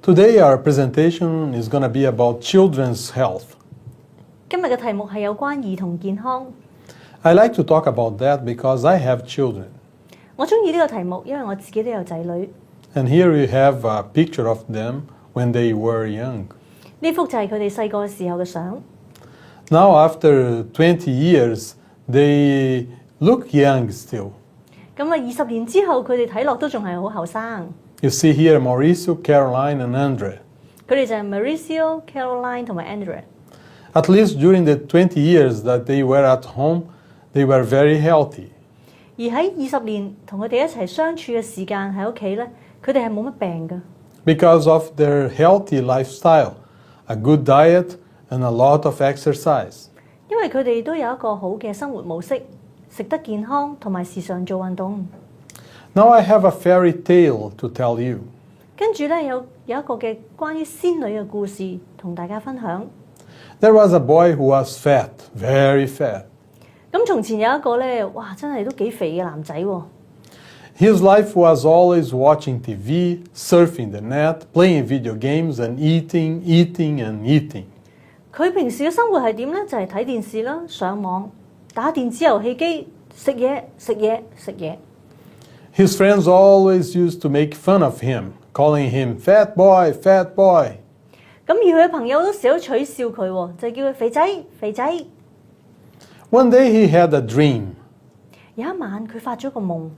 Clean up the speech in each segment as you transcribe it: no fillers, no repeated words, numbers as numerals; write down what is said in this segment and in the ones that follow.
Today our presentation is going to be about children's health. 今日嘅題目係有關兒童健康。I like to talk about that because I have children. 我中意呢個題目，因為我自己都有仔女。And here we have a picture of them when they were young. 呢幅就係佢哋細個時候嘅相。Now after 20 years, they look young still. 咁啊，20年之後，佢哋睇落都仲係好後生。You see here Mauricio, Caroline, and Andre. 佢哋就係 Mauricio、Caroline 同埋 Andre。At least during the 20 years that they were at home, they were very healthy. 而喺20年同佢哋一齊相處嘅時間喺屋企咧，佢哋係冇乜病㗎。Because of their healthy lifestyle, a good diet, and a lot of exercise. 因為佢哋都有一個好嘅生活模式，食得健康同埋時常做運動。Now I have a fairy tale to tell you. 跟住咧有一個嘅關於仙女嘅故事同大家分享。There was a boy who was fat, very fat. 咁從前有一個咧，哇，真係都幾肥嘅男仔喎。His life was always watching TV, surfing the net, playing video games, and eating, and eating. 佢平時嘅生活係點咧？就係睇電視啦，上網，打電子遊戲機，食嘢。His friends always used to make fun of him, calling him fat boy, fat boy. 咁而佢嘅朋友都成日取笑佢喎，就叫佢肥仔。One day he had a dream. 有一晚佢發咗個夢。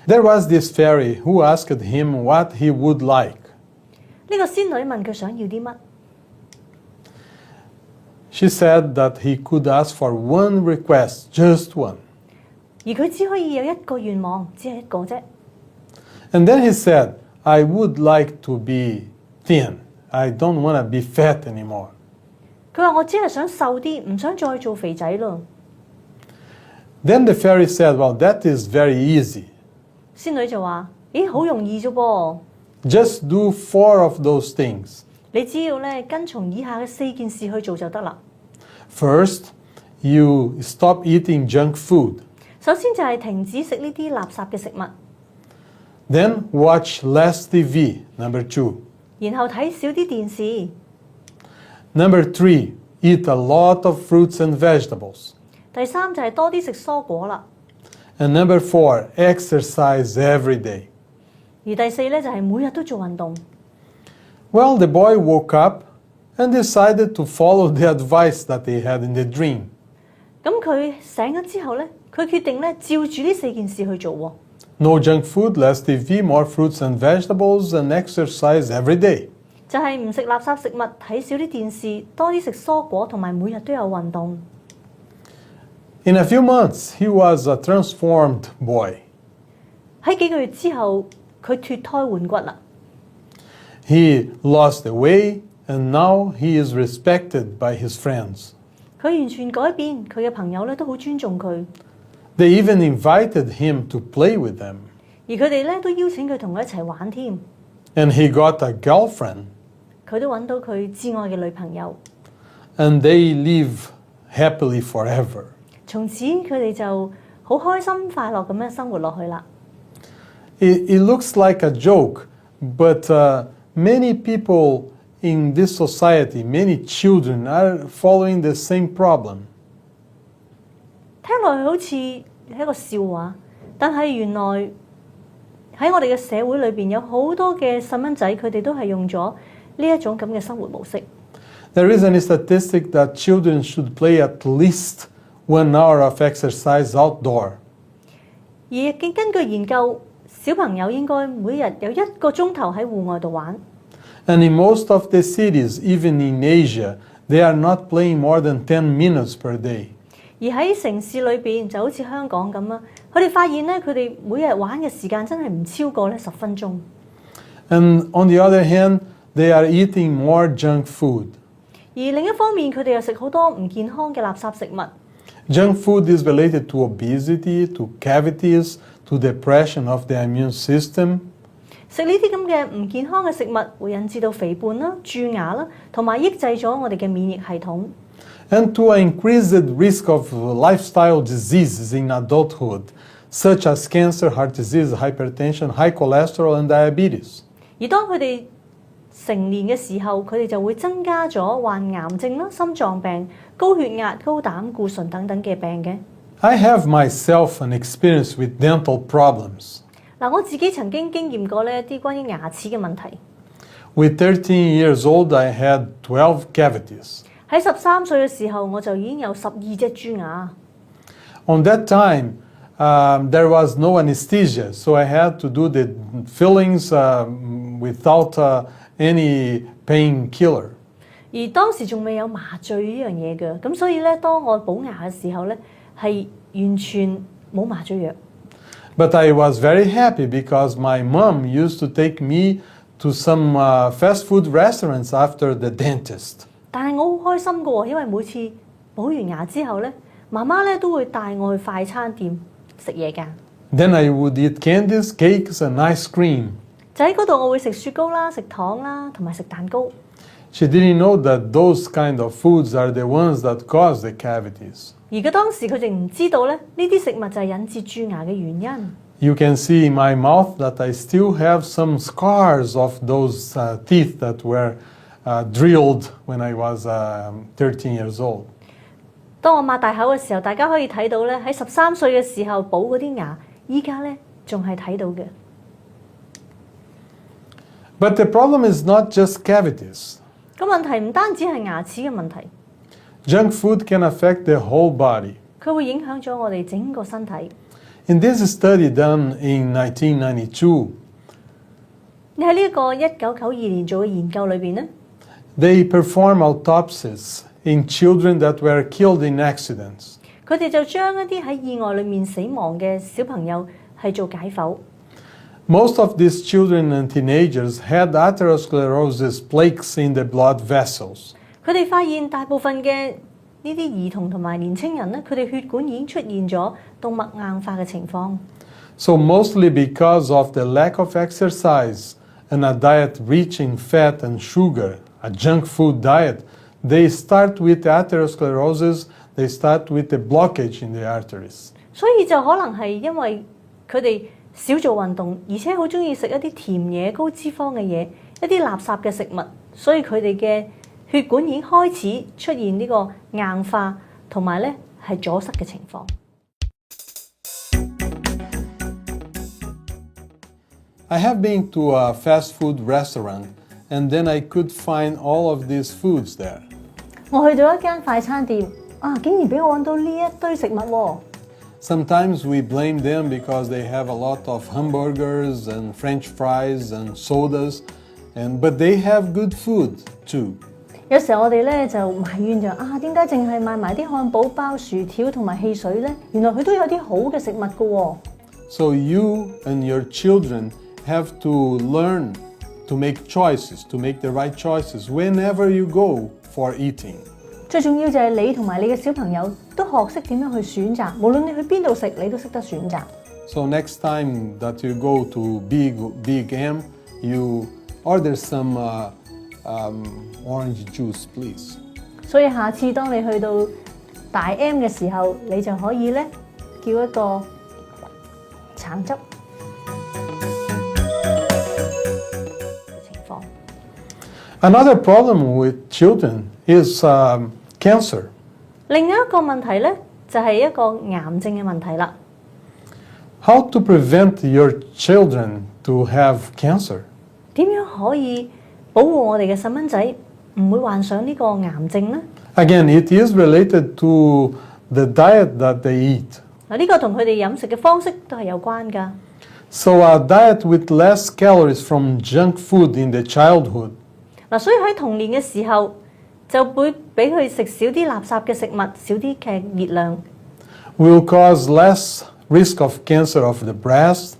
There was this fairy who asked him what he would like. 呢個仙女問佢想要啲乜？ She said that he could ask for one request, just one. 而佢只可以有一個願望，只係一個啫。And then he said, I would like to be thin. I don't want to be fat anymore. 佢話我只係想瘦啲，唔想再做肥仔咯。Then the fairy said, well, that is very easy. 仙女就話：咦，好容易啫噃！ Just do 4 of those things. 你只要咧跟從以下嘅4件事去做就得啦。First, you stop eating junk food. 首先就係停止食呢啲垃圾嘅食物。Then watch less TV, number 2. 然後睇少啲電視。Number 3, eat a lot of fruits and vegetables. 第3就係多啲食蔬果啦。And number 4, exercise every day. 而第4咧就係每日都做運動。Well, the boy woke up and decided to follow the advice that he had in the dream. 咁佢醒咗之後咧，佢決定咧照住呢4件事去做喎。No junk food, less TV, more fruits and vegetables, and exercise every day. 就係唔食垃圾食物，睇少啲電視，多啲食蔬果，同埋每日都有運動。In a few months, he was a transformed boy. 喺幾個月之後，佢脫胎換骨啦。He lost the weight, and now he is respected by his friends. 佢完全改變，佢嘅朋友咧都好尊重佢。They even invited him to play with them. 而佢哋咧都邀請佢同佢一齊玩添。And he got a girlfriend. 佢都揾到佢摯愛嘅女朋友。And they live happily forever. 從此佢哋就好開心快樂咁樣生活落去啦。It looks like a joke, but many people in this society, many children are following the same problem. 聽落去好似係一個笑話，但係原來喺我哋嘅社會裏邊有好多嘅細蚊仔，佢哋都係用咗呢一種咁嘅生活模式。There is a statistic that children should play at least 1 hour of exercise outdoor. 而根據研究，小朋友應該每日有1個鐘頭喺戶外度玩。And in most of the cities, even in Asia, they are not playing more than 10 minutes per day. 而喺城市裏邊就好似香港咁啦，佢哋發現咧，佢哋每日玩嘅時間真係唔超過咧10分鐘。And on the other hand, they are eating more junk food. 而另一方面，佢哋又食好多唔健康嘅垃圾食物。Junk food is related to obesity, to cavities, to depression of the immune system. 食呢啲咁嘅唔健康嘅食物，會引致到肥胖啦、蛀牙啦，同埋抑制咗我哋嘅免疫系統。And to an increased risk of lifestyle diseases in adulthood, such as cancer, heart disease, hypertension, high cholesterol, and diabetes. 而當佢哋成年嘅時候，佢哋就會增加咗患癌症啦、心臟病、高血壓、高膽固醇等等嘅病嘅。I have myself an experience with dental problems. 嗱，我自己曾經經驗過呢一啲關於牙齒嘅問題。With 13 years old, I had 12 cavities. 喺13歲嘅時候，我就已經有12隻蛀牙。On that time, there was no anesthesia, so I had to do the fillings without any painkiller. 而當時仲未有麻醉呢樣嘢嘅，咁所以咧，當我補牙嘅時候咧，係完全冇麻醉藥。But I was very happy because my mom used to take me to some fast food restaurants after the dentist. 但係我好開心嘅喎，因為每次補完牙之後咧，媽媽咧都會帶我去快餐店食嘢㗎。Then I would eat candies, cakes, and ice cream. 就喺嗰度，我會食雪糕啦、食糖啦，同埋食蛋糕。She didn't know that those kind of foods are the ones that cause the cavities. 而佢當時佢哋唔知道咧，呢啲食物就係引致蛀牙嘅原因。You can see in my mouth that I still have some scars of those teeth that were drilled when I was 13 years old. 當我擘大口嘅時候，大家可以睇到咧，喺13歲嘅時候補嗰啲牙，依家咧仲係睇到嘅。But the problem is not just cavities. 個問題唔單止係牙齒嘅問題， Junk food can affect the whole body. 佢會影響咗我哋整個身體。In this study done in 1992, 你喺呢一個1992年做嘅研究裏邊咧， they perform autopsies in children that were killed in accidents. 佢哋就將一啲喺意外裏面死亡嘅小朋友係做解剖。Most of these children and teenagers had atherosclerosis plaques in the blood vessels. 佢哋發現大部分嘅呢啲兒童同埋年青人咧，佢哋血管已經出現咗動脈硬化嘅情況。So mostly because of the lack of exercise and a diet rich in fat and sugar, a junk food diet, they start with atherosclerosis, they start with a blockage in the arteries. 所以就可能係因為佢哋少做運動，而且好中意食一啲甜嘢、高脂肪嘅嘢，一啲垃圾嘅食物，所以佢哋嘅血管已經開始出現呢個硬化，同埋咧係阻塞嘅情況。I have been to a fast food restaurant and then I could find all of these foods there. 我去到一間快餐店，竟然俾我揾到呢一堆食物喎。Sometimes we blame them because they have a lot of hamburgers and French fries and sodas, but they have good food too. 有時候我哋咧就埋怨就點解淨係賣埋啲漢堡包、薯條同埋汽水咧？原來佢都有啲好嘅食物㗎喎。So you and your children have to learn to make choices, to make the right choices whenever you go for eating. 最重要就係你同埋你嘅小朋友都學識點樣去選擇，無論你去邊度食，你都識得選擇。So next time that you go to Big M, you order some orange juice, please. 所以下次當你去到大 M 嘅時候，你就可以咧叫一個橙汁情況。Another problem with children is cancer. 另一個問題咧就係一個癌症嘅問題啦。How to prevent your children to have cancer? 點樣可以保護我哋嘅細蚊仔唔會患上呢個癌症呢？ Again, it is related to the diet that they eat. 嗱，呢個同佢哋飲食嘅方式都係有關㗎。So a diet with less calories from junk food in the childhood. 嗱，所以喺童年嘅時候就會俾佢食少啲垃圾嘅食物，少啲嘅熱量。Will cause less risk of cancer of the breast,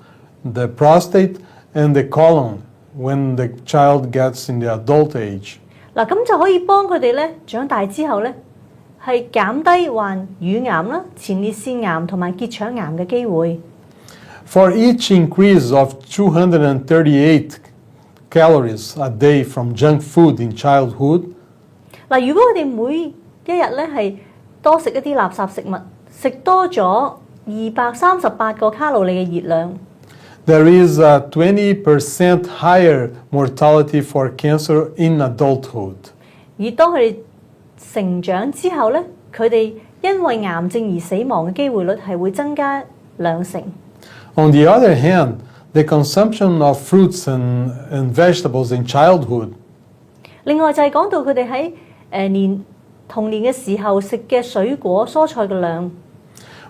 the prostate, and the colon when the child gets in the adult age. 嗱，咁就可以幫佢哋咧長大之後咧係減低患乳癌啦、前列腺癌同埋結腸癌嘅機會。For each increase of 238 calories a day from junk food in childhood, 嗱，如果我哋每一日咧係多食一啲垃圾食物，食多咗238個卡路里嘅熱量。there is a 20% higher mortality for cancer in adulthood. 而當佢哋成長之後咧，佢哋因為癌症而死亡嘅機會率係會增加2成。On the other hand, the consumption of fruits and vegetables in childhood 另外就係講到佢哋喺童年嘅時候食嘅水果蔬菜嘅量，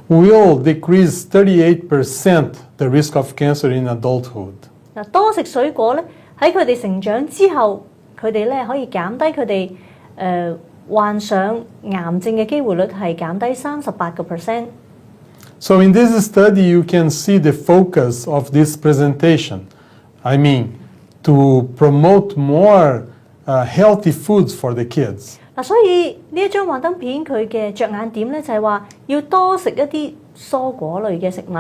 will decrease 38% the risk of cancer in adulthood. 嗱，多食水果咧，喺佢哋成長之後，佢哋咧可以減低佢哋患上癌症嘅機會率係減低38%。So in this study, you can see the focus of this presentation. I mean, to promote more healthy foods for the kids. 嗱，所以呢一張幻燈片佢嘅着眼點咧就係話要多食一啲蔬果類嘅食物。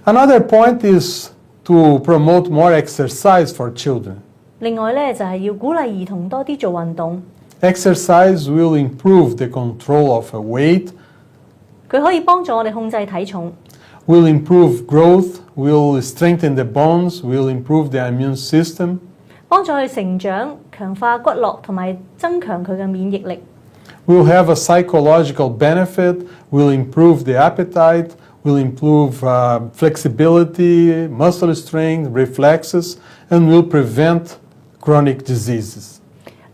Another point is to promote more exercise for children. 另外咧就係要鼓勵兒童多啲做運動。Exercise will improve the control of weight, 佢可以幫助我哋控制體重， will improve growth, will strengthen the bones, will improve the immune system, 幫助佢成長、強化骨骼同埋增強佢嘅免疫力。will have a psychological benefit, will improve the appetite, will improve flexibility, muscle strength, reflexes, and will prevent chronic diseases.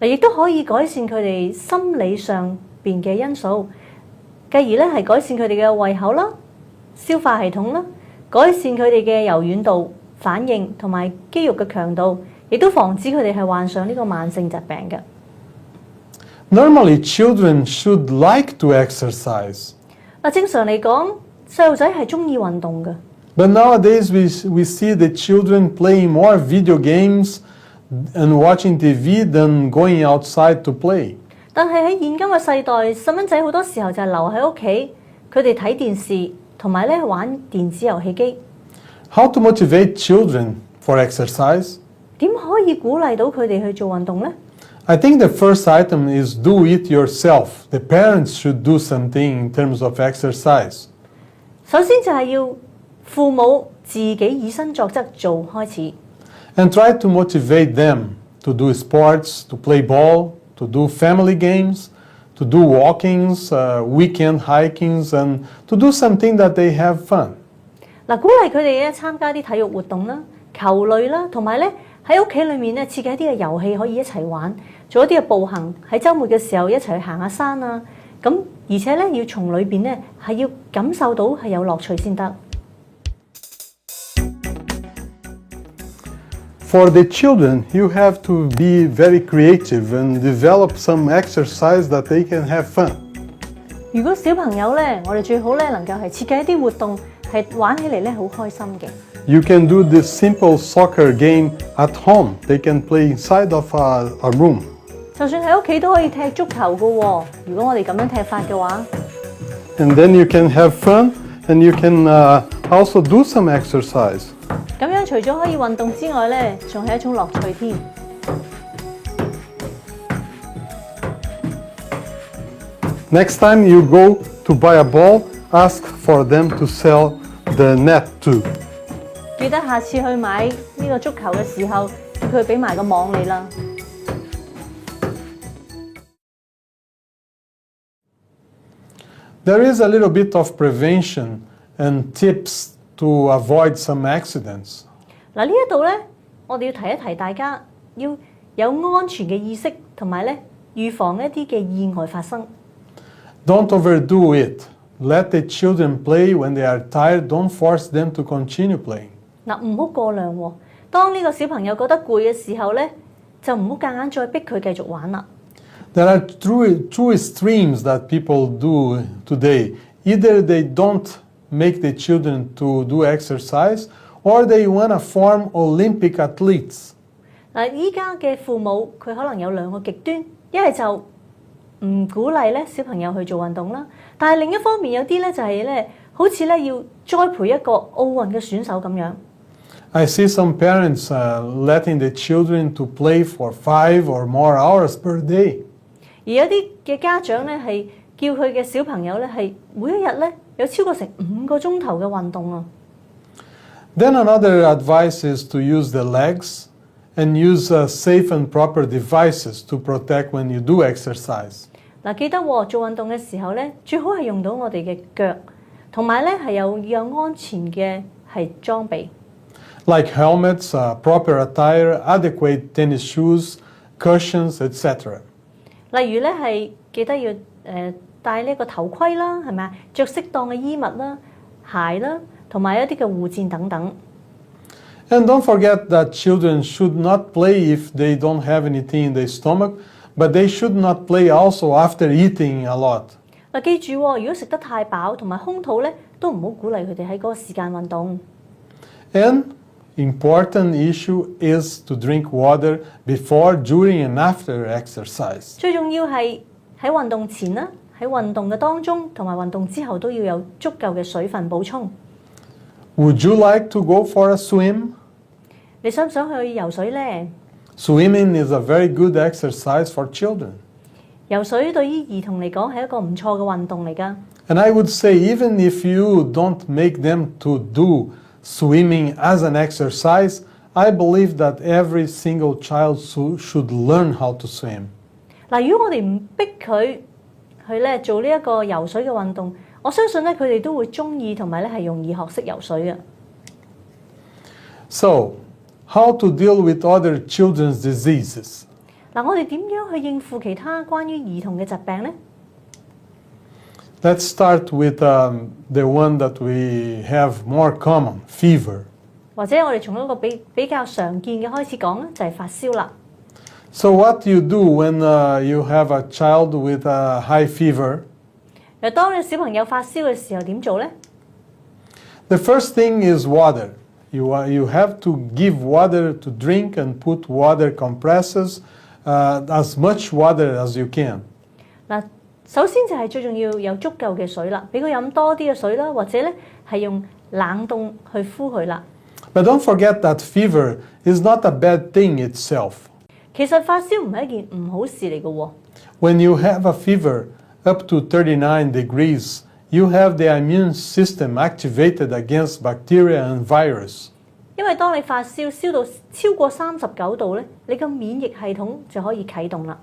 嗱，亦都可以改善佢哋心理上邊嘅因素，繼而咧係改善佢哋嘅胃口啦、消化系統啦，改善佢哋嘅柔軟度、反應同埋肌肉嘅強度，亦都防止佢哋係患上呢個慢性疾病嘅。Normally, children should like to exercise. 嗱，正常嚟講，細路仔係中意運動嘅。But nowadays, we see the children playing more video games and watching TV than going outside to play. 但係喺現今嘅世代，細蚊仔好多時候就係留喺屋企，佢哋睇電視同埋咧玩電子遊戲機。How to motivate children for exercise? 點可以鼓勵到佢哋去做運動呢？ I think the first item is do it yourself. The parents should do something in terms of exercise. 首先就係要父母自己以身作則做開始。And try to motivate them to do sports, to play ball, to do family games, to do walkings, weekend hikings, and to do something that they have fun. 嗱，鼓勵佢哋咧參加啲體育活動啦、球類啦，同埋咧喺屋企裏面咧設計一啲嘅遊戲可以一齊玩，做一啲嘅步行，喺週末嘅時候一齊去行下山啊。咁而且咧要從裏邊咧係要感受到係有樂趣先得。For the children, you have to be very creative and develop some exercise that they can have fun. 如果小朋友咧，我哋最好咧能夠係設計一啲活動，係玩起嚟咧好開心嘅。You can do this simple soccer game at home. They can play inside of a room. 就算喺屋企都可以踢足球㗎喎。如果我哋咁樣踢法嘅話， And then you can have fun and you can also do some exercise. 咁樣除咗可以運動之外咧，仲係一種樂趣添。Next time you go to buy a ball, ask for them to sell the net too. 記得下次去買呢個足球嘅時候，叫佢俾埋個網你啦。There is a little bit of prevention and tips to avoid some accidents. 嗱，呢一度咧，我哋要提一提大家，要有安全嘅意識，同埋咧預防一啲嘅意外發生。Don't overdo it. Let the children play when they are tired. Don't force them to continue playing. 嗱，唔好過量喎。當呢個小朋友覺得攰嘅時候咧，就唔好夾硬再逼佢繼續玩啦。There are two extremes that people do today. Either they don't make the children to do exercise, or they want to form Olympic athletes. 嗱，依家嘅父母佢可能有兩個極端，一係就唔鼓勵咧小朋友去做運動啦，但係另一方面有啲咧就係咧，好似咧要栽培一個奧運嘅選手咁樣。I see some parents letting the children to play for 5 or more hours per day. 而有啲嘅家長咧係叫佢嘅小朋友咧係每一日咧有超過成5個鐘頭嘅運動啊。Then another advice is to use the legs and use safe and proper devices to protect when you do exercise. 嗱，記得喎，做運動嘅時候咧，最好係用到我哋嘅腳，同埋咧係有安全嘅係裝備。Like helmets, proper attire, adequate tennis shoes, cushions, etc. 例如咧係記得要戴呢個頭盔啦，係咪啊？着適當嘅衣物啦、鞋啦，同埋一啲嘅護墊等等。And don't forget that children should not play if they don't have anything in their stomach, but they should not play also after eating a lot. 嗱，記住喎，如果食得太飽同埋空肚咧，都唔好鼓勵佢哋喺嗰個時間運動。And important issue is to drink water before, during, and after exercise. 最重要係喺運動前啦，喺運動嘅當中同埋運動之後都要有足夠嘅水分補充。Would you like to go for a swim? 你想唔想去游水呢？ Swimming is a very good exercise for children. 游水對於兒童嚟講係一個唔錯嘅運動嚟㗎。And I would say even if you don't make them to do swimming as an exercise, I believe that every single child should learn how to swim. 嗱，如果我哋唔逼佢去咧做呢一個游水嘅運動，我相信咧佢哋都會鍾意同埋咧係容易學識游水嘅。So, how to deal with other children's diseases? 嗱，我哋點樣去應付其他關於兒童嘅疾病呢？ Let's start with the one that we have more common, fever. 或者我哋從一個比較常見嘅開始講咧，就係發燒啦。So what do you do when you have a child with a high fever? 當你小朋友發燒嘅時候點做呢？ The first thing is water. You have to give water to drink and put water compresses, as much water as you can. 嗱，首先就係最重要有足夠嘅水啦，俾佢飲多啲嘅水啦，或者咧係用冷凍去敷佢啦。But don't forget that fever is not a bad thing itself. 其實發燒唔係一件唔好事嚟嘅喎。When you have a fever up to 39 degrees, you have the immune system activated against bacteria and virus. 因為當你發燒燒到超過39度咧，你個免疫系統就可以啟動啦。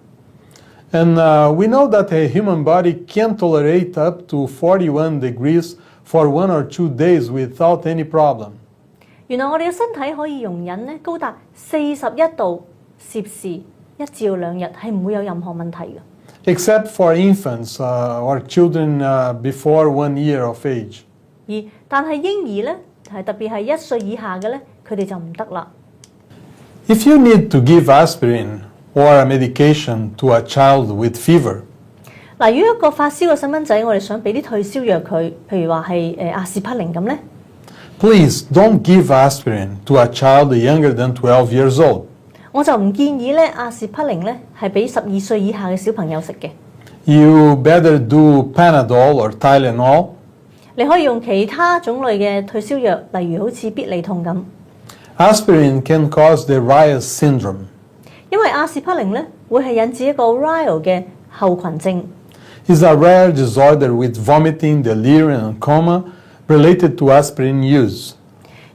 And we know that a human body can tolerate up to 41 degrees for 1 or 2 days without any problem. 原來我哋嘅身體可以容忍咧高達41度攝氏1至2日係唔會有任何問題嘅。Except for infants or children before 1 year of age. 但係嬰兒咧，係特別係1歲以下嘅咧，佢哋就唔得啦。If you need to give aspirin or a medication to a child with fever, 嗱，如果一個發燒嘅細蚊仔，我哋想俾啲退燒藥佢，譬如話係阿士匹靈咁咧， please don't give aspirin to a child younger than 12 years old. 我就唔建議咧阿士匹靈咧係俾12歲以下嘅小朋友食嘅。You better do Panadol or Tylenol. 你可以用其他種類嘅退燒藥，例如好似必理痛咁。Aspirin can cause the Reyes syndrome. 因為阿士匹靈咧會係引致一個 Ryle 嘅後群症。It's a rare disorder with vomiting, delirium, and coma related to aspirin use.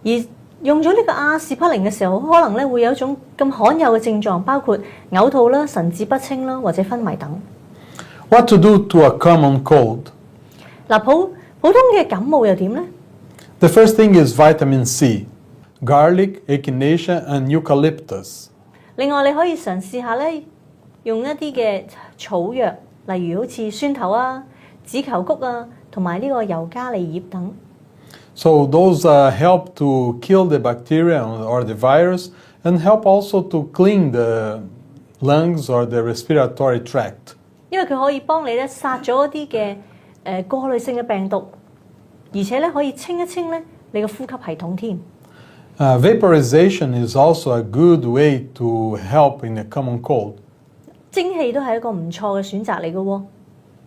而用咗呢個阿士匹靈嘅時候，可能咧會有一種咁罕有嘅症狀，包括嘔吐啦、神志不清啦，或者昏迷等。What to do to a common cold? 嗱，普通嘅感冒又點呢？ The first thing is vitamin C, garlic, echinacea, and eucalyptus. 另外，你可以嘗試下咧，用一啲嘅草藥，例如好似酸頭啊、紫裘菊啊，同埋呢個尤加利葉等。So those help to kill the bacteria or the virus and help also to clean the lungs or the respiratory tract. 因為佢可以幫你咧殺咗一啲嘅過濾性嘅病毒，而且咧可以清一清咧你嘅呼吸系統添。Vaporization is also a good way to help in a common cold. 蒸氣都係一個唔錯嘅選擇嚟嘅喎。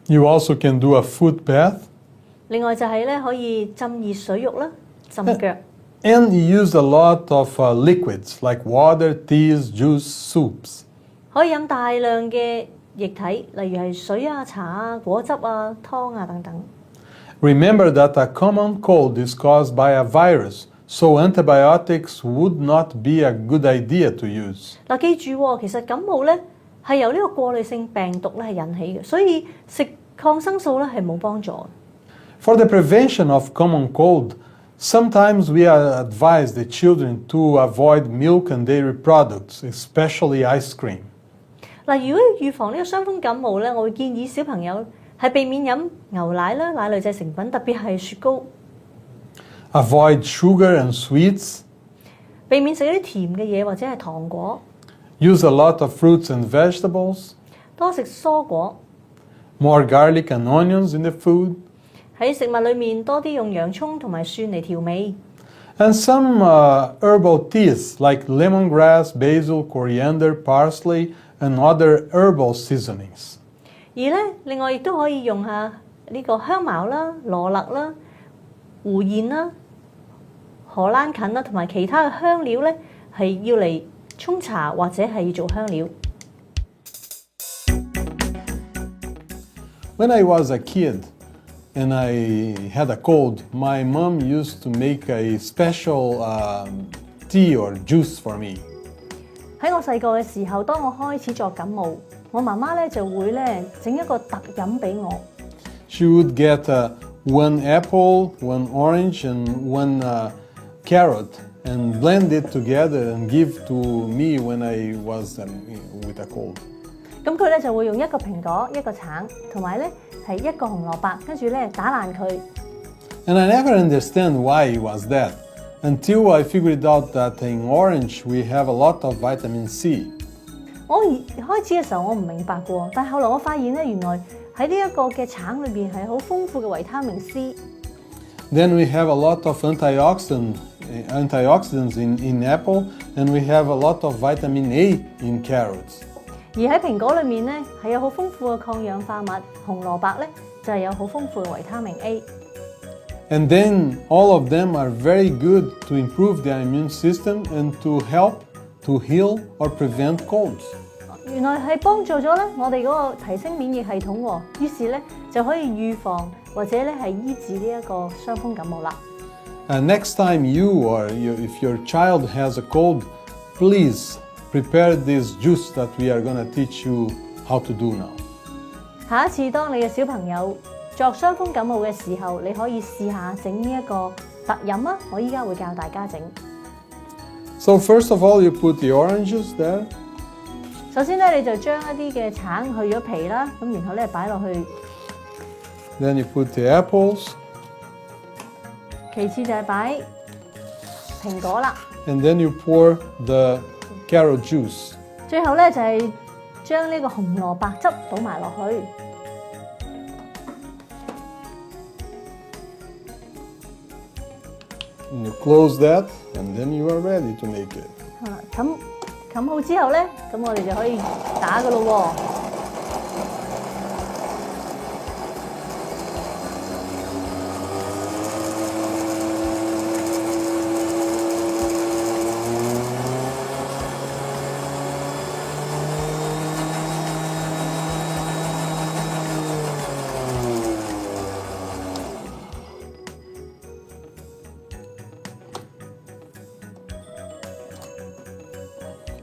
You also can do a foot bath. 另外就係咧可以浸熱水浴啦，浸腳。And you use a lot of liquids like water, teas, juice, soups. 可以飲大量嘅液體，例如係水啊、茶啊、果汁啊、湯啊等等。Remember that a common cold is caused by a virus, So antibiotics would not be a good idea to use. 嗱，記住喎，其實感冒咧係由呢個過濾性病毒咧係引起嘅，所以食抗生素咧係冇幫助。For the prevention of common cold, sometimes we advise the children to avoid milk and dairy products, especially ice cream. 嗱，如果預防呢個傷風感冒咧，我會建議小朋友係避免飲牛奶啦、奶類製成品，特別係雪糕。Avoid sugar and sweets. 避免食一啲甜嘅嘢或者係糖果。Use a lot of fruits and vegetables. 多食蔬果。More garlic and onions in the food. 喺食物裏面多啲用洋葱同埋蒜嚟調味。And some herbal teas like lemongrass, basil, coriander, parsley, and other herbal seasonings. 而咧，另外亦都可以用下呢個香茅啦、羅勒啦、胡燕啦、荷蘭芹啦，同埋其他嘅香料咧，係要嚟沖茶或者係要做香料。When I was a kid and I had a cold, my mom used to make a special tea or juice for me. 喺我細個嘅時候，當我開始作感冒，我媽媽咧就會咧整一個特飲俾我。She would get one apple, one orange, and one carrot, and blend it together and give to me when I was with a cold. 咁佢咧就會用一個蘋果、一個橙，同埋咧係一個紅蘿蔔，跟住咧打爛佢。And I never understand why it was that, until I figured out that in orange we have a lot of vitamin C. 我開始嘅時候我唔明白嘅，但係後來我發現咧，原來喺呢一個嘅橙裏邊係好豐富嘅維他命 C。Then we have a lot of antioxidants in apple, and we have a lot of vitamin A in carrots. 而喺蘋果裏面咧係有好豐富嘅抗氧化物，紅蘿蔔咧就係有好豐富嘅維他命 A。And then all of them are very good to improve the immune system and to help to heal or prevent colds. 原來係幫助咗咧我哋嗰個提升免疫系統喎，於是咧就可以預防或者咧係醫治呢一個傷風感冒啦。Next time if your child has a cold, please prepare this juice that we are going to teach you how to do now. 下一次當你嘅小朋友作傷風感冒嘅時候，你可以試下整呢一個特飲啊！我依家會教大家整。So first of all, you put the oranges there. 首先咧，你就將一啲嘅橙去咗皮啦，咁然後咧擺落去。Then you put the apples. 其次就係擺蘋果啦。And then you pour the carrot juice. 最後咧就係將呢個紅蘿蔔汁倒埋落去。And you close that, and then you are ready to make it. 冚好之後咧，咁我哋就可以打㗎咯喎。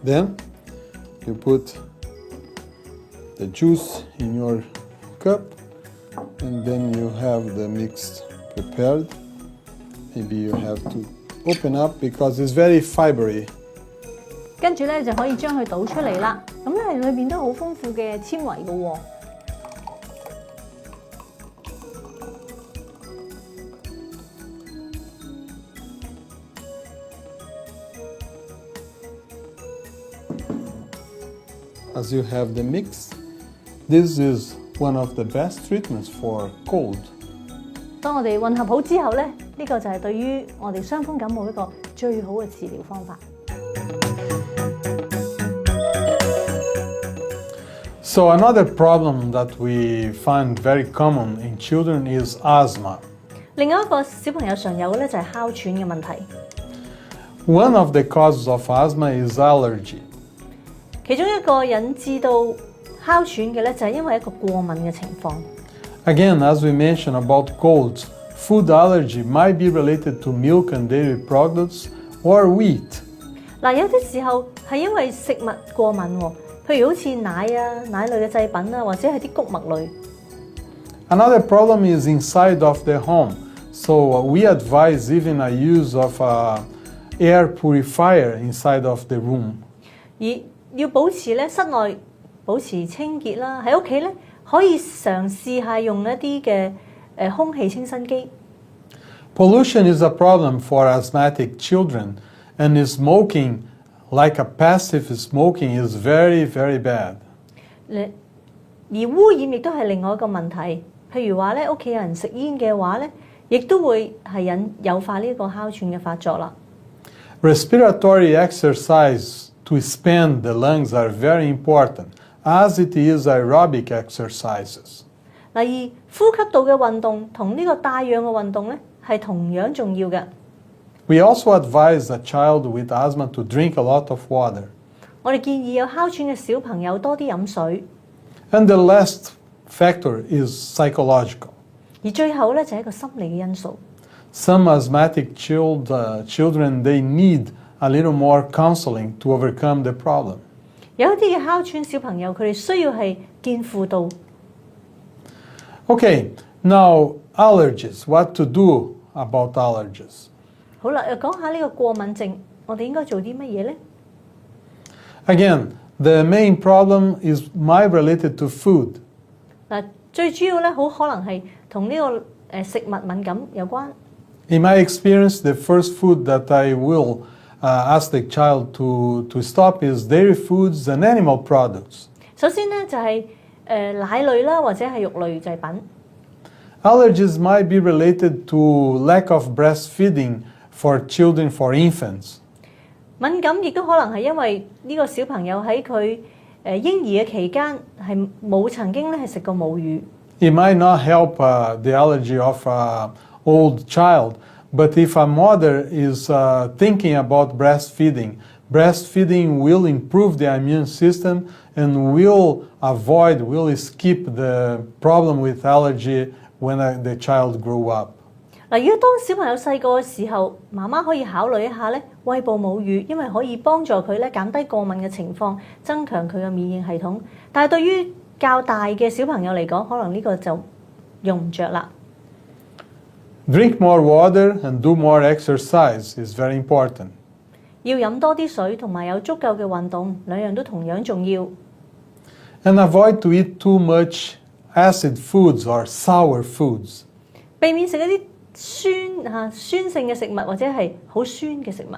Then you put the juice in your cup, and then you have the mix prepared. Maybe you have to open up because it's very fibery. 跟住咧就可以將佢倒出嚟啦。咁咧裏邊都好豐富嘅纖維㗎喎。As you have the mix, this is one of the best treatments for cold. 當我哋混合好之後咧，呢個就係對於我哋傷風感冒一個最好嘅治療方法。So another problem that we find very common in children is asthma. 另外一個小朋友常有嘅咧就係哮喘嘅問題。One of the causes of asthma is allergy. 其中一個引致到哮喘嘅咧，就係因為一個過敏嘅情況。Again, as we mentioned about colds, food allergy might be related to milk and dairy products or wheat. 嗱，有啲時候係因為食物過敏喎，譬如好似奶啊、奶類嘅製品啊，或者係啲穀物類。Another problem is inside of the home. So we advise even a use of air purifier inside of the room. 而要保持咧室內保持清潔啦，喺屋企咧可以嘗試下用一啲嘅空氣清新機。Pollution is a problem for asthmatic children, and smoking, like a passive smoking, is very, very bad. 而污染亦都係另外一個問題，譬如話咧屋企有人食煙嘅話咧，亦都會係誘發呢個哮喘嘅發作啦。Respiratory exercise to expand the lungs are very important, as it is aerobic exercises. 而呼吸道嘅運動同呢個帶氧嘅運動咧係同樣重要嘅。We also advise a child with asthma to drink a lot of water. 我哋建議有哮喘嘅小朋友多啲飲水。And the last factor is psychological. 而最後咧就係一個心理嘅因素。Some asthmatic children, they need a little more counseling to overcome the problem. 有一啲嘅哮喘小朋友，佢哋需要係見輔導。Okay, now allergies. What to do about allergies? 好啦，又講下呢個過敏症，我哋應該做啲乜嘢呢？ Again, the main problem is might related to food. 嗱，最主要咧，好可能係同呢個食物敏感有關。In my experience, the first food that I will ask the child to stop is dairy foods and animal products. 首先咧就係奶類啦，或者係肉類製品。Allergies might be related to lack of breastfeeding for children, for infants. 敏感亦都可能係因為呢個小朋友喺佢嬰兒嘅期間係冇曾經咧係食過母乳。It might not help the allergy of an old child, but if a mother is thinking about breastfeeding, breastfeeding will improve the immune system and will skip the problem with allergy when the child grow up. 嗱，如果當小朋友細個嘅時候，媽媽可以考慮一下咧餵哺母乳，因為可以幫助佢咧減低過敏嘅情況，增強佢嘅免疫系統。但係對於較大嘅小朋友嚟講，可能呢個就用唔着啦。Drink more water and do more exercise is very important. 要飲多啲水同埋有足夠嘅運動，兩樣都同樣重要。And avoid to eat too much acid foods or sour foods. 避免食一啲酸性嘅食物或者係好酸嘅食物。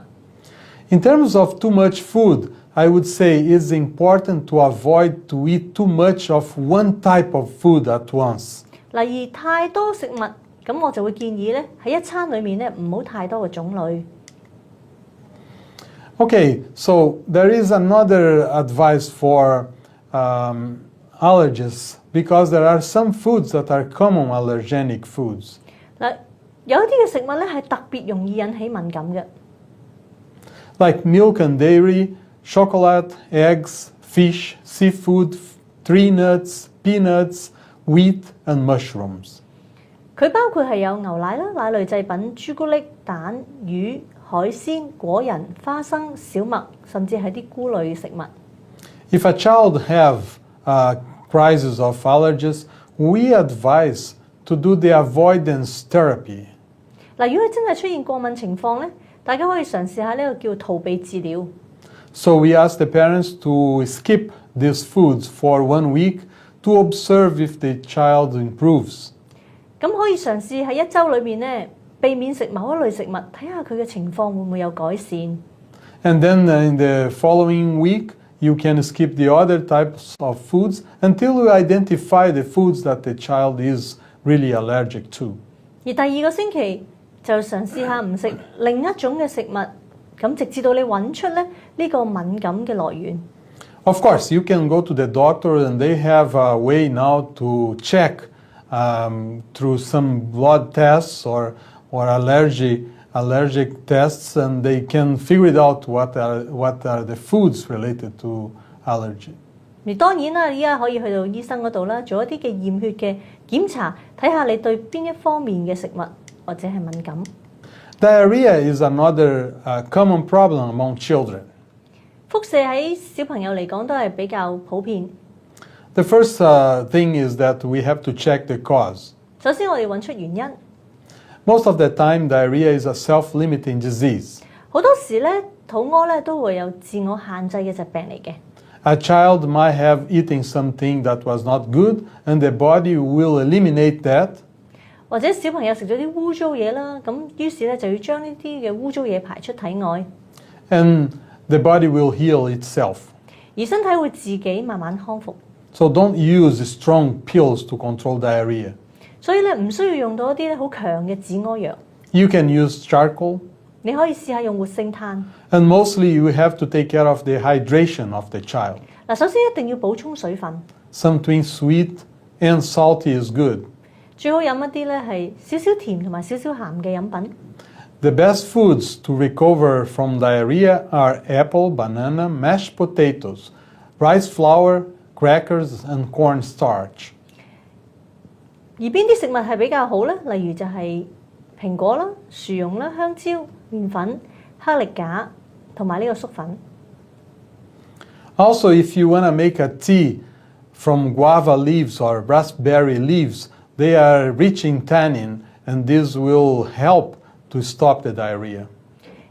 In terms of too much food, I would say it's important to avoid to eat too much of one type of food at once. 例如太多食物，咁我就會建議咧喺一餐裡面咧唔好太多嘅種類。Okay, so there is another advice for allergies because there are some foods that are common allergenic foods. 嗱，有一啲嘅食物咧係特別容易引起敏感嘅。Like milk and dairy, chocolate, eggs, fish, seafood, tree nuts, peanuts, wheat, and mushrooms. 佢包括係有牛奶啦、奶類製品、朱古力、蛋、魚、海鮮、果仁、花生、小麥，甚至係啲菇類食物。If a child have a crisis of allergies, we advise to do the avoidance therapy. 嗱，如果真係出現過敏情況咧，大家可以嘗試下呢個叫逃避治療。So we ask the parents to skip these foods for 1 week to observe if the child improves. 咁可以嘗試喺一週裏面咧，避免食某一類食物，睇下佢嘅情況會唔會有改善。And then in the following week, you can skip the other types of foods until you identify the foods that the child is really allergic to. 而第二個星期就嘗試下唔食另一種嘅食物，咁直至到你揾出咧呢個敏感嘅來源。Of course, you can go to the doctor and they have a way now to check through some blood tests or allergic tests, and they can figure it out what are the foods related to allergy. 而當然啦，依家可以去到醫生嗰度啦，做一啲嘅驗血嘅檢查，睇下你對邊一方面嘅食物或者係敏感。Diarrhea is another common problem among children. 腹瀉喺小朋友嚟講都係比較普遍。The first thing is that we have to check the cause. 首先我哋揾出原因。Most of the time, diarrhea is a self-limiting disease. 好多時咧，肚屙咧都會有自我限制嘅疾病嚟嘅。A child might have eaten something that was not good, and the body will eliminate that. 或者小朋友食咗啲污糟嘢啦，咁於是咧就要將呢啲嘅污糟嘢排出體外。And the body will heal itself. 而身體會自己慢慢康復。So don't use strong pills to control diarrhea. 所以咧唔需要用到一啲咧好強嘅止屙藥。You can use charcoal. 你可以試下用活性炭。And mostly you have to take care of the hydration of the child. 嗱，首先一定要補充水分。Something sweet and salty is good. 最好飲一啲咧係少少甜同埋少少鹹嘅飲品。The best foods to recover from diarrhea are apple, banana, mashed potatoes, rice flour, crackers, and cornstarch. 而邊啲食物係比較好咧？例如就係蘋果啦、薯蓉啦、香蕉、麵粉、克力架同埋呢個粟粉。Also, if you want to make a tea from guava leaves or raspberry leaves, they are rich in tannin, and this will help to stop the diarrhea.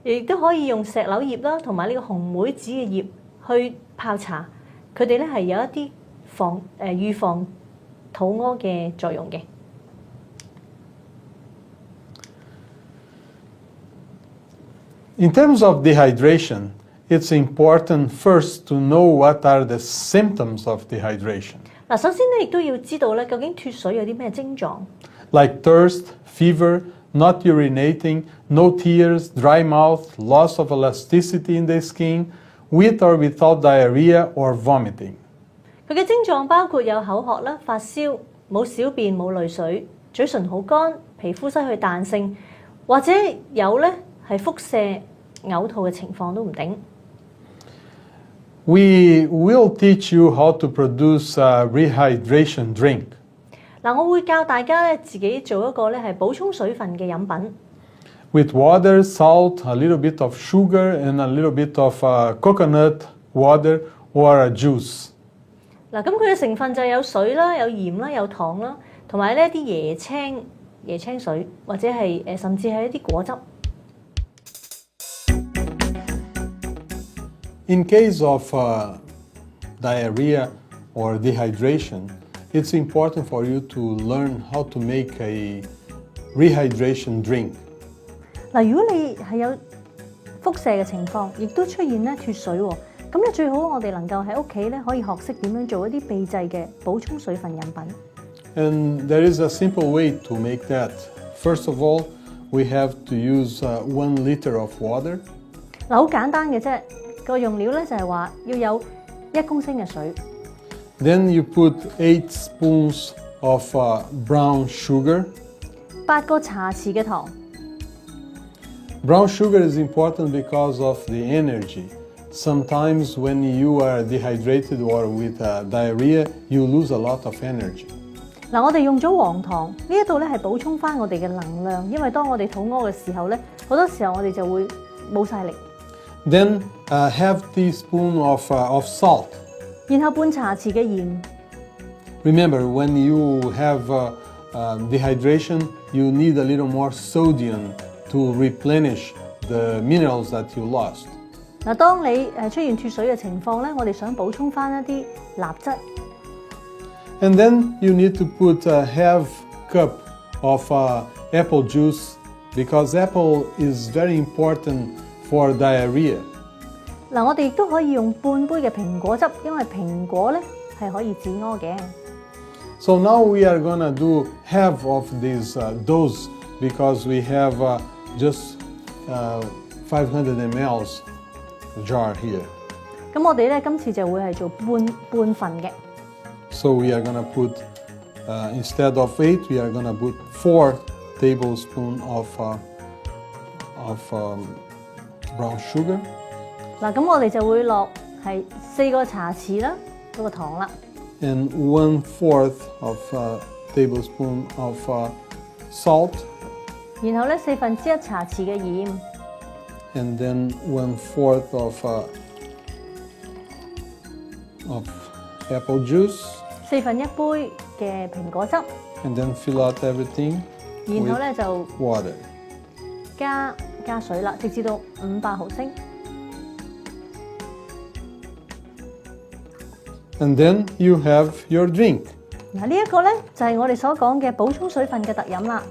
亦都可以用石榴葉啦，同埋呢個紅莓子嘅葉去泡茶，佢哋咧係有一啲預防肚屙嘅作用嘅。In terms of dehydration, it's important first to know what are the symptoms of dehydration. 嗱，首先咧亦都要知道咧，究竟脫水有啲咩症狀 Like thirst, fever, not urinating, no tears, dry mouth, loss of elasticity in the skin, with or without diarrhea or vomiting. 佢嘅症狀包括有口渴啦、發燒、冇小便、冇淚水、嘴唇好乾、皮膚失去彈性，或者有咧係腹瀉、嘔吐嘅情況都唔定。We will teach you how to produce a rehydration drink. 嗱，我會教大家咧自己做一個咧係補充水分嘅飲品。With water, salt, a little bit of sugar, and a little bit of coconut water or a juice. 嗱，咁佢嘅成分就有水啦、有鹽啦、有糖啦，同埋呢一啲椰青水，或者係甚至係一啲果汁。In case of diarrhea or dehydration, it's important for you to learn how to make a rehydration drink. 嗱，如果你係有腹瀉嘅情況，亦都出現咧脫水喎，咁咧最好我哋能夠喺屋企咧可以學識點樣做一啲秘製嘅補充水分飲品。And there is a simple way to make that. First of all, we have to use 1 liter of water. 嗱，好簡單嘅啫，個用料咧就係話要有1公升嘅水。Then you put 8 spoons of brown sugar. 8個茶匙嘅糖。Brown sugar is important because of the energy. Sometimes when you are dehydrated or with diarrhea, you lose a lot of energy. 嗱，我哋用咗黃糖，呢一度咧係補充翻我哋嘅能量，因為當我哋肚屙嘅時候咧，好多時候我哋就會冇晒力。Then half teaspoon of salt. 然後半茶匙嘅鹽。Remember, when you have dehydration, you need a little more sodium to replenish the minerals that you lost. 嗱，當你出現脫水嘅情況咧，我哋想補充翻一啲鈉質。And then you need to put a half cup of apple juice because apple is very important for diarrhea. 嗱，我哋亦都可以用半杯嘅蘋果汁，因為蘋果咧係可以止屙嘅。So now we are gonna do half of this dose because we have just 500 ml jar here. 咁我哋咧今次就會係做半份嘅。So we are gonna put instead of 8, we are gonna put 4 tablespoons of brown sugar. 嗱，咁我哋就會落係4個茶匙啦，嗰個糖啦。And 1/4 of tablespoon of salt. 然後咧1/4茶匙嘅鹽， and then 1/4 of apple juice, 1/4杯嘅蘋果汁， and then fill out everything 然後咧就 water. 加水啦，直至到500毫升。 And then you have your drink. 嗱，呢一個咧就係我哋所講嘅補充水分嘅特飲啦。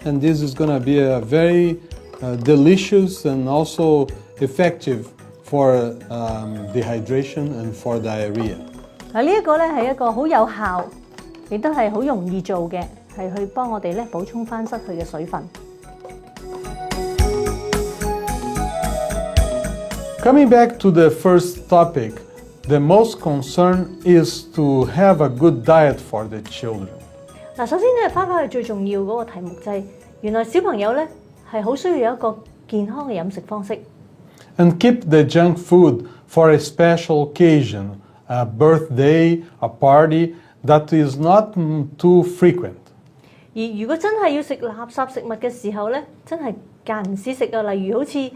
And this is going to be a very delicious and also effective for dehydration and for diarrhea. 嗱，呢一個咧係一個好有效，亦都係好容易做嘅，係去幫我哋咧補充翻失去嘅水分。 Coming back to the first topic, the most concern is to have a good diet for the children. 嗱，首先咧翻返去最重要嗰個題目就係，原來小朋友咧係好需要有一個健康嘅飲食方式。 And keep the junk food for a special occasion, a birthday, a party that is not too frequent. 而如果真係要食垃圾食物嘅時候咧，真係間唔時食啊，例如好似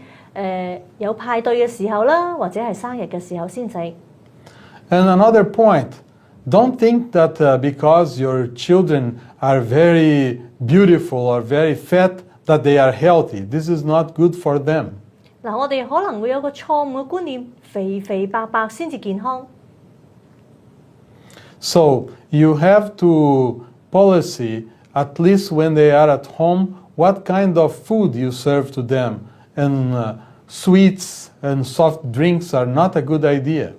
有派對嘅時候啦，或者係生日嘅時候先食。 And another point, don't think that because your children are very beautiful or very fat that they are healthy. This is not good for them. 嗱，我哋可能會有個錯誤嘅觀念，肥肥白白先至健康。 So you have to policy, at least when they are at home, what kind of food you serve to them. And sweets and soft drinks are not a good idea.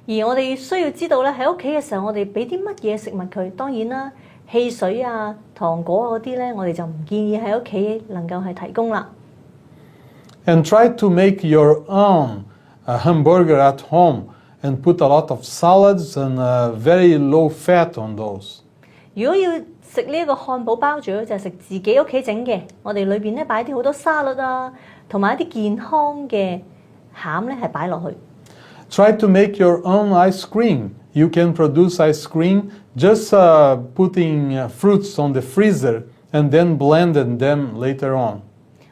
而我哋需要知道咧，喺屋企嘅時候，我哋俾啲乜嘢食物佢。當然啦，汽水啊、糖果嗰啲咧，我哋就唔建議喺屋企能夠係提供啦。 And try to make your own hamburger at home and put a lot of salads and very low fat on those. 如果要食呢一個漢堡包，最好就係食自己屋企整嘅。我哋裏邊咧擺啲好多沙律啊，同埋一啲健康嘅餡咧係擺落去。 Try to make your own ice cream. You can produce ice cream just putting fruits on the freezer and then blending them later on.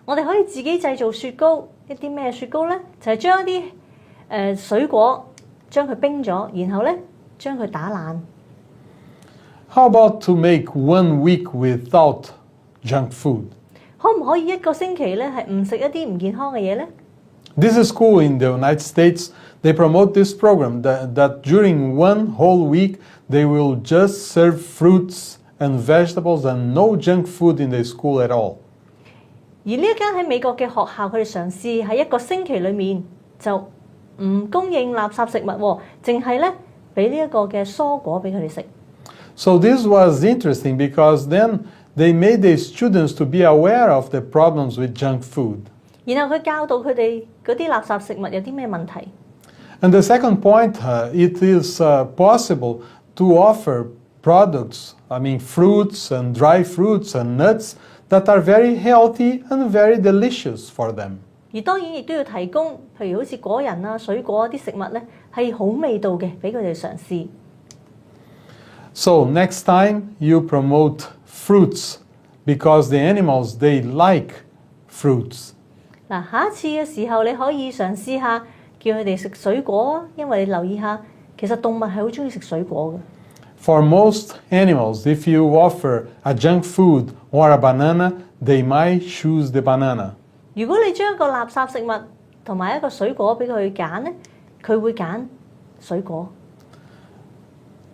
我哋可以自己製造雪糕，一啲咩雪糕咧？就係將一啲水果將佢冰咗，然後咧將佢打爛。 How about to make 1 week without junk food? 可唔可以一個星期咧係唔食一啲唔健康嘅嘢咧？ This is cool in the United States. They promote this program that during 1 whole week they will just serve fruits and vegetables and no junk food in the school at all. 而呢一間喺美國嘅學校，佢哋嘗試喺一個星期裏面就唔供應垃圾食物喎，淨係咧俾呢一個嘅蔬果俾佢哋食。 So this was interesting because then they made the students to be aware of the problems with junk food. 然後佢教導佢哋嗰啲垃圾食物有啲咩問題。 And the second point, it is possible to offer products, fruits and dry fruits and nuts that are very healthy and very delicious for them. 而當然亦都要提供，譬如好似果仁啊、水果啲食物咧，係好味道嘅，俾佢哋嘗試。 So next time you promote fruits because the animals they like fruits. 嗱，下一次嘅時候，你可以嘗試下叫佢哋食水果，因為你留意下，其實動物係好中意食水果嘅。 For most animals, if you offer a junk food or a banana, they might choose the banana. 如果你將一個垃圾食物同埋一個水果俾佢揀咧，佢會揀水果。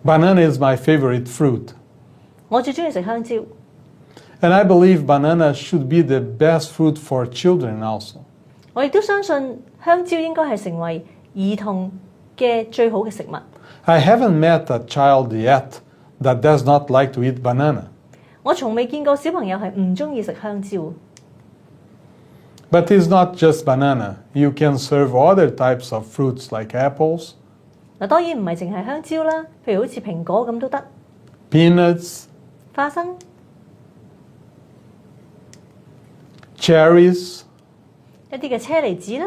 Banana is my favorite fruit. 我最中意食香蕉。 And I believe banana should be the best fruit for children also. 我亦都相信香蕉應該係成為兒童嘅最好嘅食物。 I haven't met a child yet that does not like to eat banana. 我從未見過小朋友係唔中意食香蕉。 But it's not just banana. You can serve other types of fruits like apples, 嗱，當然唔係淨係香蕉啦，譬如好似蘋果咁都得， peanuts, 花生、 cherries, 一啲嘅車厘子啦。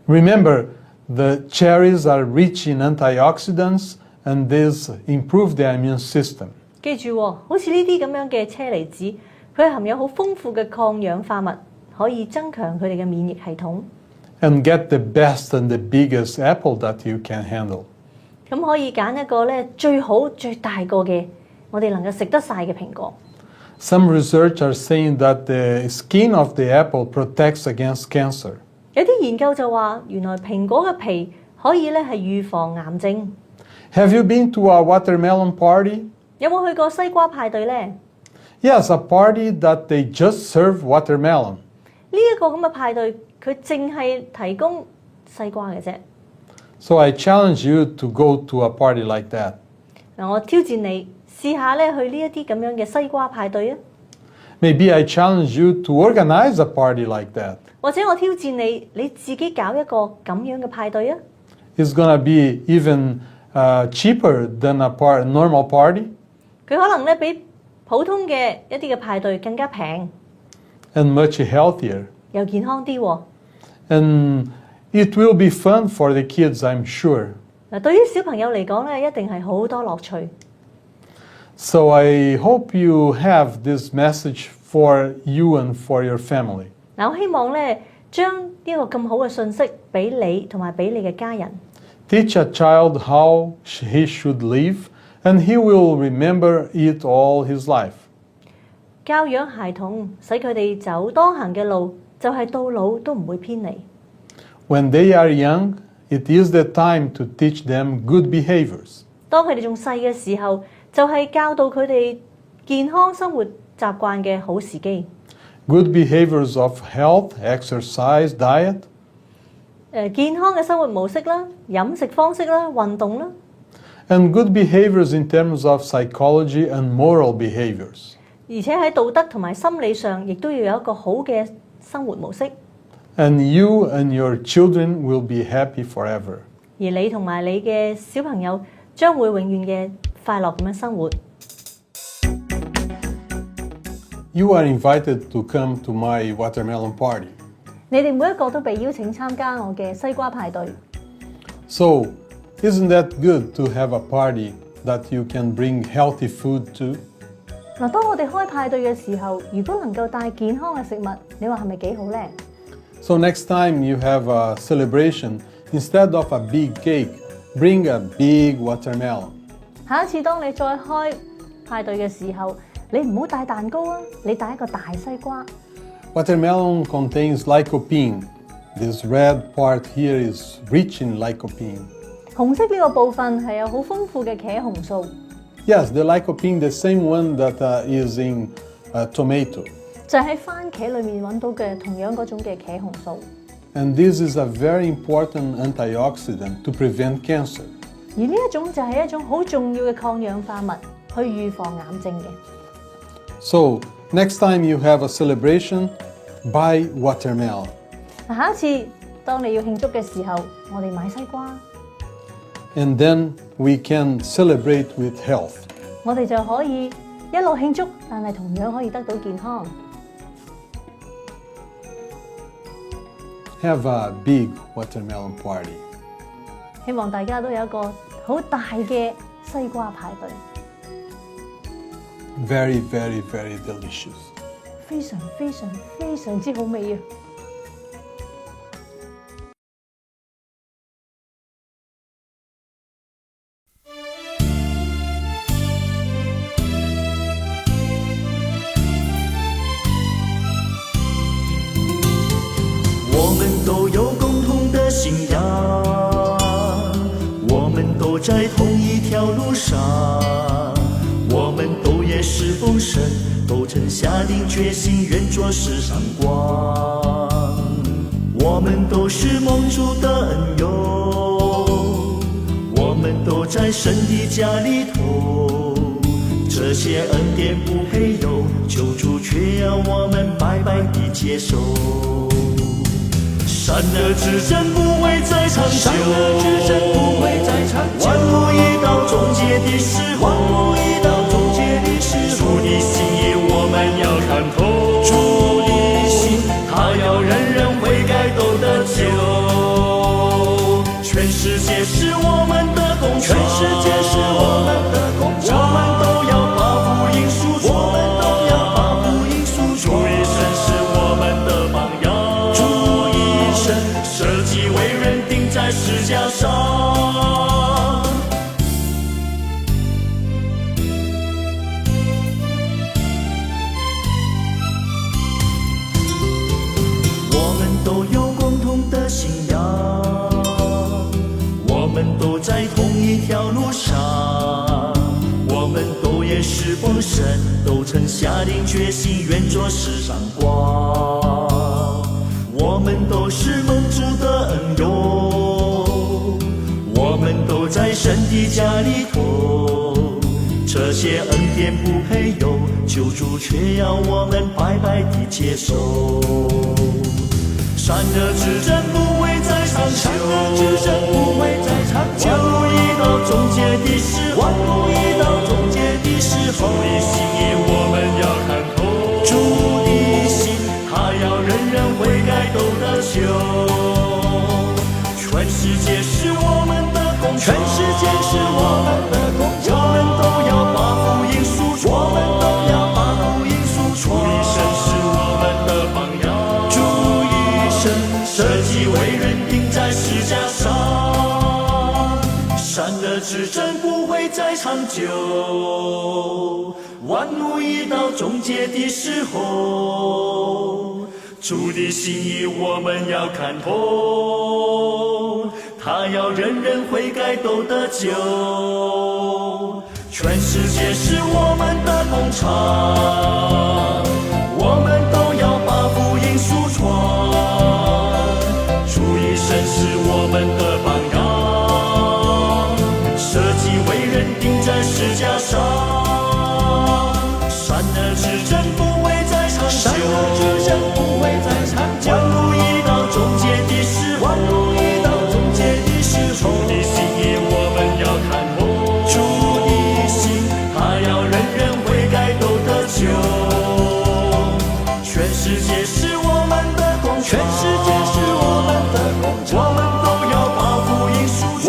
Remember, the cherries are rich in antioxidants and these improve the immune system. 記住喎，好似呢啲咁樣嘅車厘子，佢含有好豐富嘅抗氧化物，可以增強佢哋嘅免疫系統。And get the best and the biggest apple that you can handle. 咁可以揀一個咧最好最大個嘅，我哋能夠食得晒嘅蘋果。Some research are saying that the skin of the apple protects against cancer. 有啲研究就話，原來蘋果嘅皮可以咧係預防癌症。Have you been to a watermelon party? 有冇去過西瓜派對呢？ Yes, a party that they just serve watermelon. 呢一個咁嘅派對，佢淨係提供西瓜嘅啫。So I challenge you to go to a party like that. 嗱，我挑戰你試下咧去呢一啲咁樣嘅西瓜派對啊！ Maybe I challenge you to organize a party like that. 或者我挑戰你，你自己搞一個咁樣嘅派對啊！ It's gonna be even cheaper than a normal party. 佢可能咧比普通嘅一啲嘅派對更加平， And much healthier. 又健康啲喎。 And it will be fun for the kids, I'm sure. 嗱，對於小朋友嚟講咧，一定係好多樂趣。So I hope you have this message for you and for your family. 嗱，我希望咧將呢個咁好嘅信息俾你同埋俾你嘅家人。 Teach a child how he should live, and he will remember it all his life. 教養孩童，使佢哋走當行嘅路，就係到老都唔會偏離。 When they are young, it is the time to teach them good behaviors. 當佢哋仲細嘅時候，就係教導佢哋健康生活習慣嘅好時機。 Good behaviors of health, exercise, diet. 健康嘅生活模式啦、飲食方式啦、運動啦， And good behaviors in terms of psychology and moral behaviors. 而且喺道德同埋心理上，亦都要有一個好嘅生活模式。 And you and your children will be happy forever. 而你同埋你嘅小朋友將會永遠嘅快樂咁樣生活。 You are invited to come to my watermelon party. 你哋每一個都被邀請參加我嘅西瓜派對。 So, isn't that good to have a party that you can bring healthy food to? 嗱，當我哋開派對嘅時候，如果能夠帶健康嘅食物，你話係咪幾好呢？ So next time you have a celebration, instead of a big cake, bring a big watermelon. 下一次當你再開派對嘅時候，你唔好帶蛋糕啊，你帶一個大西瓜。 Watermelon contains lycopene. This red part here is rich in lycopene. 紅色呢個部分係有好豐富嘅茄紅素。 Yes, the lycopene, the same one that is in tomato. 就喺番茄裏面揾到嘅同樣嗰種嘅茄紅素。 And this is a very important antioxidant to prevent cancer. 而呢一種就係一種好重要嘅抗氧化物，去預防癌症嘅。 So next time you have a celebration, buy watermelon. 下一次當你要慶祝嘅時候，我哋買西瓜， And then we can celebrate with health. 我哋就可以一路慶祝，但係同樣可以得到健康。 Have a big watermelon party. 希望大家都有一個好大嘅西瓜派對， Very, very, very delicious. 非常非常非常之好味啊！我们都有共同的信仰，我们都在同一条路上，我们都也侍奉神，都曾下定决心愿做世上光。我们都是蒙主的恩友，我们都在神的家里头，这些恩典不配有，救主却要我们白白地接受。善恶之争不会再长久，万物已到终结的时候，主的心意我们要看透，主的心他要人人悔改都得救。全世界是我们的工厂，我们都要把己为人钉在十架上。我们都有共同的信仰，我们都在同一条路上，我们都也侍奉神，都曾下定决心愿做世上光。我们都是蒙主的恩佑，我们都在神的家里头，这些恩典不配有，救主却要我们白白地接受。善恶之争不会再长久，万物已到终结的时候，主的心意我们要看透，主的心他要人人悔改都得救。全世界是我们的工厂，我们都要把福音输出，主的神是我们的榜样，主一生舍己为人钉在十架上，善恶之争不会再长久，万物已到终结的时候，主的心意我们要看透，他要人人悔改都得救。全世界是我们的工厂，我们都要把福音输传，主一生是我们的榜样，舍己为人钉在十架上，善恶之争不会再长久，万物已到终结的时候，主的心意我们要看透，主的心他要人人悔改都得救。全世界是我们的工厂，我们都要把福音输出，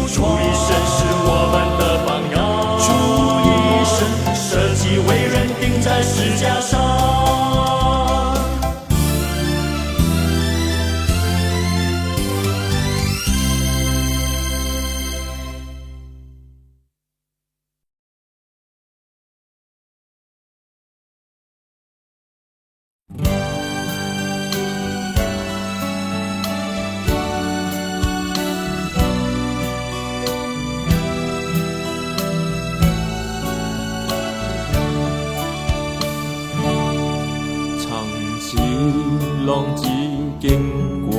主一生是我们的榜样，主一生舍己为人钉在十架上。浪子經過，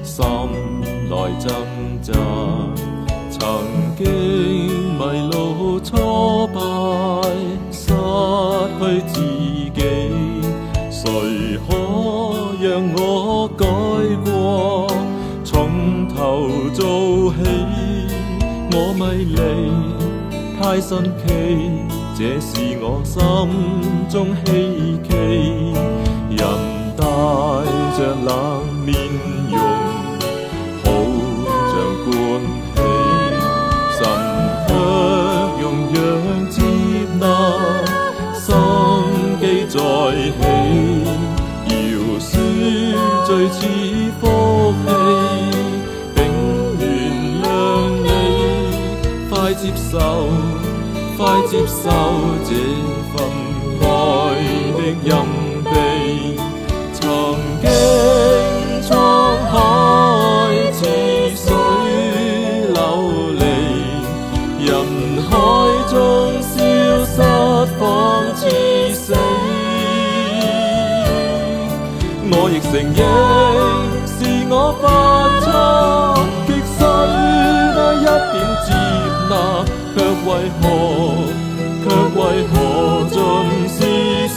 心內掙扎，曾經迷路挫敗，失去自己，誰可讓我改過？從頭做起，我迷離太新奇，這是我心中希冀。人帶着冷面容，好像灌氣，神卻容讓接納，生機再起，饒恕最似福氣，並原諒你，快接受這份愛的蔭庇。曾經滄海似水流離，人海中消失仿似死。我亦承認是我犯錯，極需多一點接納，卻為何盡是說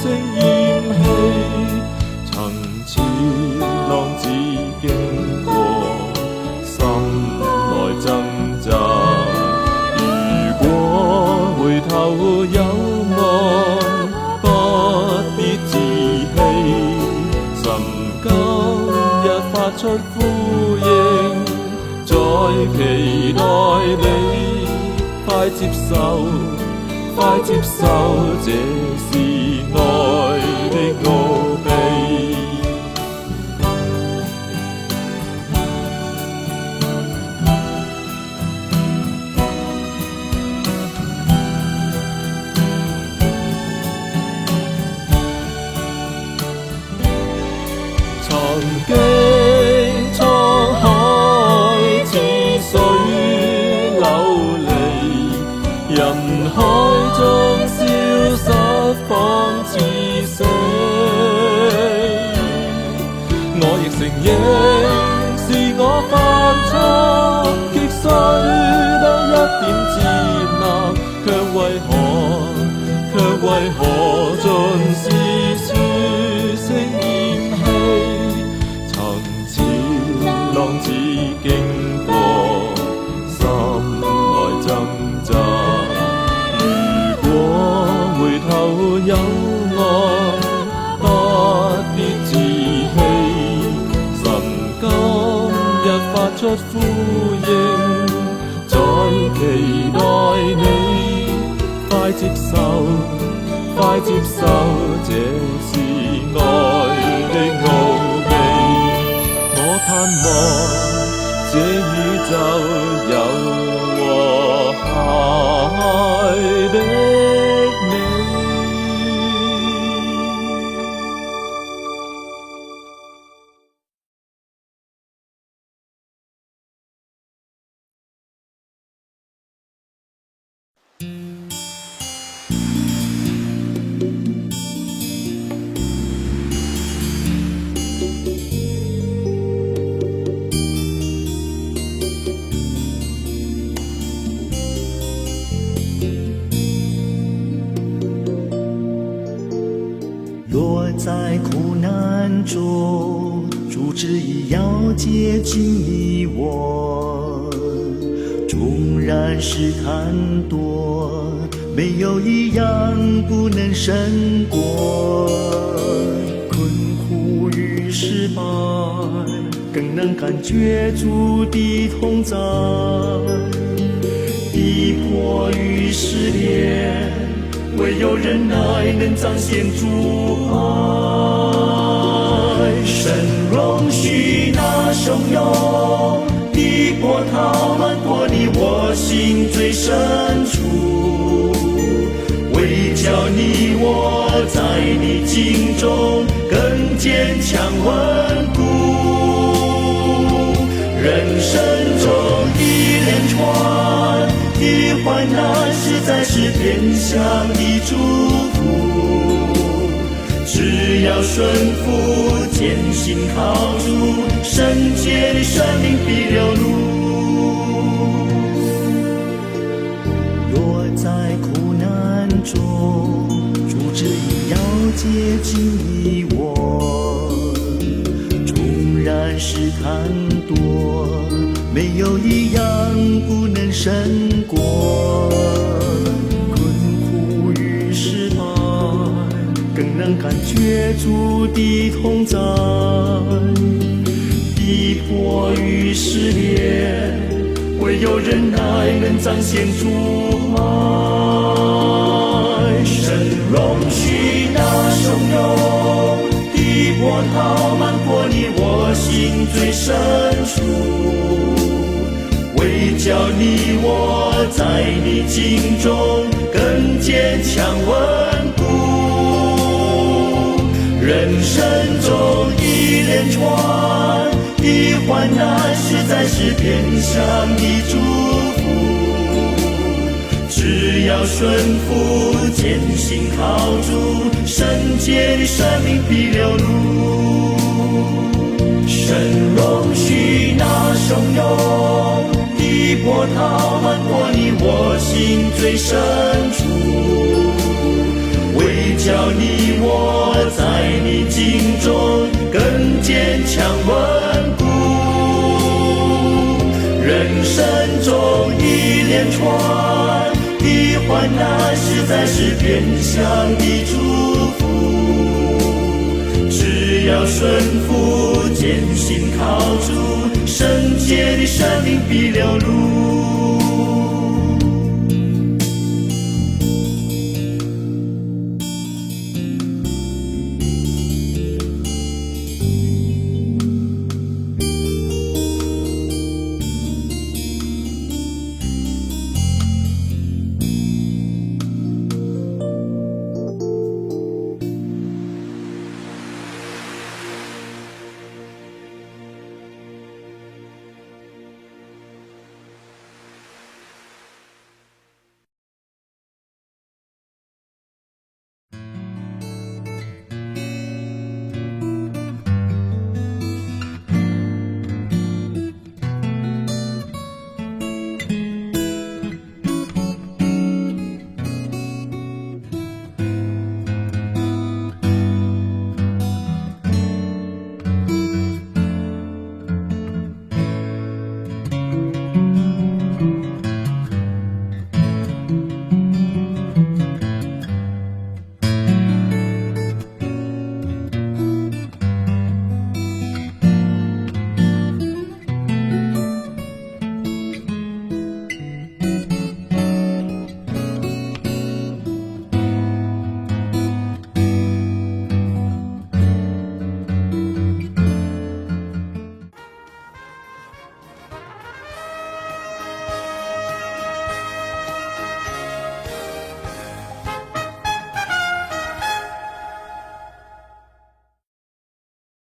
聲厭棄？曾似浪子經過，心內掙扎。如果回頭有愛，不必自棄。神今日發出呼應，在期待你。快接受，這是愛的奧秘。經滄海似水流離，人海中消失方知死。我亦承認是我犯錯，極需得一點接納，卻為何盡是說聲厭棄？曾似浪子經過，心內掙扎。如果回頭有愛，不必自欺。神今日發出呼應，在期待你快接受，這是愛的奧秘。我盼望這宇宙有和諧的你。若在苦难中，主旨意要接近你我，纵然试探多，没有一样不能胜过。困苦与失败，更能感觉主的同在。逼迫与试炼，唯有忍耐能彰显主爱。神容许那汹涌的波涛漫过你我心最深处，为叫你我在你境中更坚强稳固。人生中一连串的患难，实在是变相的祝福。只要顺服，坚信靠主，圣洁的生命必流露。若在苦难中，主旨意要接近你我，纵然试探多，没有一样不能胜过。困苦与失败，更能感觉主的同在。逼迫与试炼，唯有忍耐能彰显主爱。神容许那汹涌的波涛漫过你我心最深处，为叫你我在你境中更坚强稳固。人生中一连串的患难，实在是变相的祝福。只要顺服，坚信靠主，圣洁的生命必流露。神容许那汹涌的波涛漫过你我心最深处，为叫你我在你境中更坚强稳固。人生中一连串的患难，实在是变相的祝福。只要顺服，坚信靠主，圣洁的生命必流露。